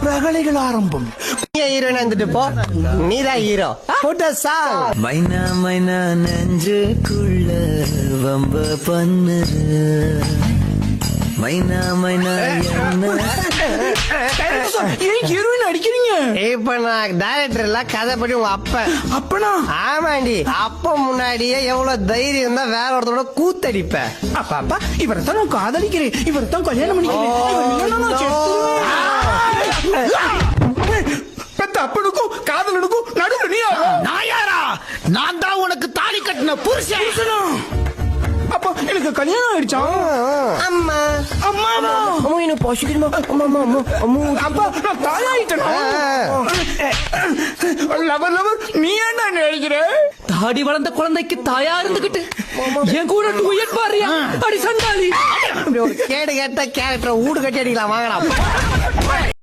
ரகளைகள் ஆரம்பம். ஹீரோயின் வந்துட்டு போ, நீதான் ஹீரோ. மைனா மைனா நெஞ்சுக்குள்ள வம்ப பண்ணு மைனா மைனா ஏன் ஹீரோயின் அடிக்கிறீங்க? இப்ப நான் டைரக்டர் இல்ல, கதை படி உங்க அப்ப. அப்பனா? ஆமாண்டி, அப்ப முன்னாடியே எவ்வளவு தைரியம் தான் வேற ஒருத்தரோட கூத்தடிப்ப. அப்பா அப்பா இவரைத்தான் நான் காதலிக்கிறேன், இவரைத்தான் கல்யாணம் பண்ணிக்கிறேன். பெத்த அப்பனுக்கும் காதலனுக்கும் நடுவுல நீ நான் யாரா? நான் தான் உனக்கு தாலி கட்டின புருஷன். அப்பா எனக்கு கல்யாணம் ஆயிடுச்சா? அம்மா அம்மாவா? அம்மா எனக்கு பசிக்குமா? அம்மா அம்மா அம்மா அம்மா. அப்பா நான் தாயாயிட்டேனா? லவர் லவர் நீ என்ன எழுதுற? தாடி வளர்ந்த குழந்தைக்கு தாயா இருந்துகிட்டு என் கூட டூயட் பாரியா? அடி சண்டாளி. கேடு கேட்ட கேரக்டர் ஊடு கட்டி அடிக்கலாம், வாங்கலாம்.